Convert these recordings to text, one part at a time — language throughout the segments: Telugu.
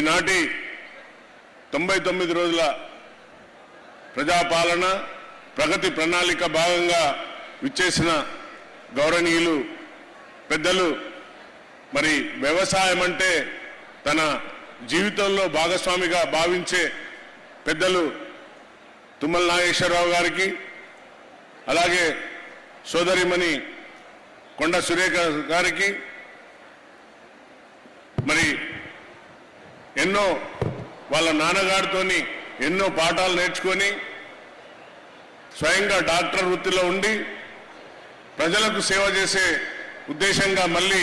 ఈనాటి 99 రోజుల ప్రజాపాలన ప్రగతి ప్రణాళిక భాగంగా విచ్చేసిన గౌరవనీయులు పెద్దలు మరి వ్యవసాయం అంటే తన జీవితంలో భాగస్వామిగా భావించే పెద్దలు తుమ్మల నాగేశ్వరరావు గారికి అలాగే సోదరిమణి కొండ సురేఖ గారికి మరి ఎన్నో వాళ్ళ నాన్నగారితోని ఎన్నో పాఠాలు నేర్చుకొని స్వయంగా డాక్టర్ వృత్తిలో ఉండి ప్రజలకు సేవ చేసే ఉద్దేశంగా మళ్ళీ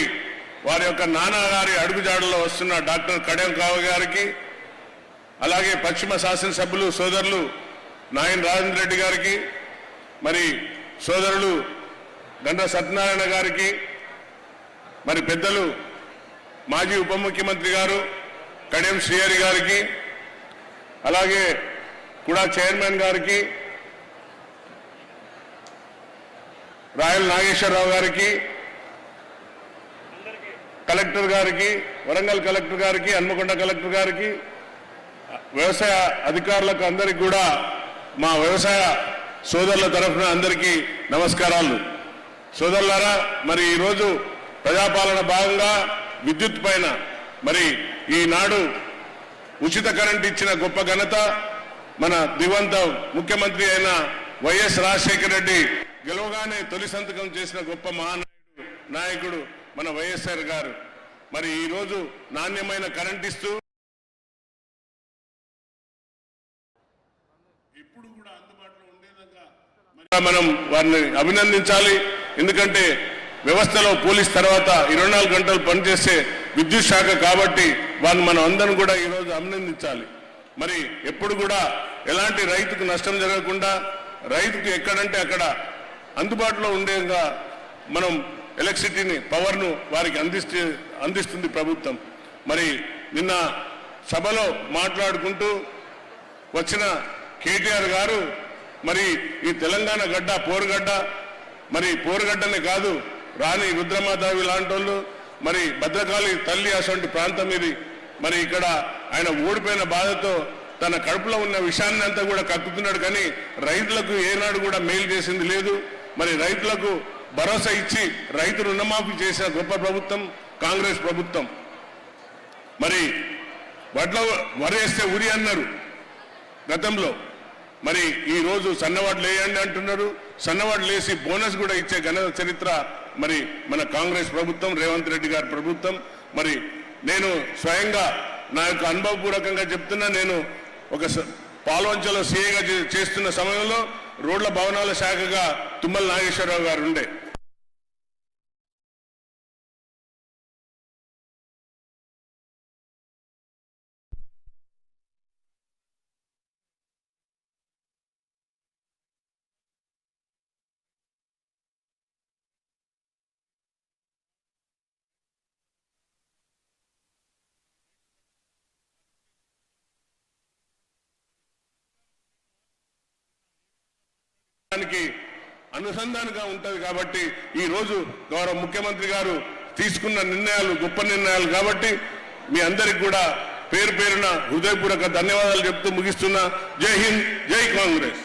వారి యొక్క నాన్నగారి అడుగుజాడల్లో వస్తున్న డాక్టర్ కడెం కావ గారికి అలాగే పశ్చిమ శాసనసభ్యులు సోదరులు నాయన రాజేంద్ర రెడ్డి గారికి మరి సోదరులు గండ్ర సత్యనారాయణ గారికి మరి పెద్దలు మాజీ ఉప ముఖ్యమంత్రి గారు కడెం శ్రీహరి గారికి అలాగే కూడా చైర్మన్ గారికి రాయల్ నాగేశ్వరరావు గారికి కలెక్టర్ గారికి వరంగల్ కలెక్టర్ గారికి హన్మకొండ కలెక్టర్ గారికి వ్యవసాయ అధికారులకు అందరికీ కూడా మా వ్యవసాయ సోదరుల తరఫున అందరికీ నమస్కారాలు. సోదరులారా, మరి ఈరోజు ప్రజాపాలన భాగంగా విద్యుత్ పైన మరి ఈనాడు ఉచిత కరెంట్ ఇచ్చిన గొప్ప ఘనత మన దివంత ముఖ్యమంత్రి అయిన వైఎస్ రాజశేఖర రెడ్డి గెలవగానే తొలి సంతకం చేసిన గొప్ప నాయకుడు మన వైఎస్ఆర్ గారు. మరి ఈరోజు నాణ్యమైన కరెంట్ ఇస్తూ ఇప్పుడు కూడా అందుబాటులో ఉండే విధంగా మనం వారిని అభినందించాలి. ఎందుకంటే వ్యవస్థలో పోలీస్ తర్వాత 24 గంటలు పనిచేసే విద్యుత్ శాఖ కాబట్టి వారిని మనం అందరం కూడా ఈరోజు అభినందించాలి. మరి ఎప్పుడు కూడా ఎలాంటి రైతుకు నష్టం జరగకుండా రైతుకు ఎక్కడంటే అక్కడ అందుబాటులో ఉండేగా మనం ఎలక్ట్రిసిటీని పవర్ను వారికి అందిస్తుంది ప్రభుత్వం. మరి నిన్న సభలో మాట్లాడుకుంటూ వచ్చిన కేటీఆర్ గారు మరి ఈ తెలంగాణ గడ్డ పోరుగడ్డ, మరి పోరుగడ్డనే కాదు రాణి రుద్రమాదేవి లాంటి వాళ్ళు, మరి భద్రకాళి తల్లి అటువంటి ప్రాంతం ఇది. మరి ఇక్కడ ఆయన ఓడిపోయిన బాధతో తన కడుపులో ఉన్న విషయాన్ని అంతా కూడా కక్కుతున్నాడు, కానీ రైతులకు ఏనాడు కూడా మేలు చేసింది లేదు. మరి రైతులకు భరోసా ఇచ్చి రైతు రుణమాఫీ చేసిన గొప్ప ప్రభుత్వం కాంగ్రెస్ ప్రభుత్వం. మరి వరేస్తే ఉరి అన్నారు గతంలో, మరి ఈ రోజు సన్నవాడ్లు వేయండి అంటున్నారు. సన్నవాడ్లు వేసి బోనస్ కూడా ఇచ్చే ఘన చరిత్ర మరి మన కాంగ్రెస్ ప్రభుత్వం, రేవంత్ రెడ్డి గారి ప్రభుత్వం. మరి నేను స్వయంగా నా యొక్క అనుభవపూర్వకంగా చెప్తున్నా, నేను ఒక పాల్వంచలో సీఏగా చేస్తున్న సమయంలో రోడ్ల భవనాల శాఖగా తుమ్మల నాగేశ్వరరావు గారు ఉండే. అనుసంధానంగా ఉంటది కాబట్టి ఈ రోజు గౌరవ ముఖ్యమంత్రి గారు తీసుకున్న నిర్ణయాలు గొప్ప నిర్ణయాలు కాబట్టి మీ అందరికి కూడా పేరు పేరున హృదయపూర్వక ధన్యవాదాలు చెప్తూ ముగిస్తున్నా. జై హింద్, జై కాంగ్రెస్.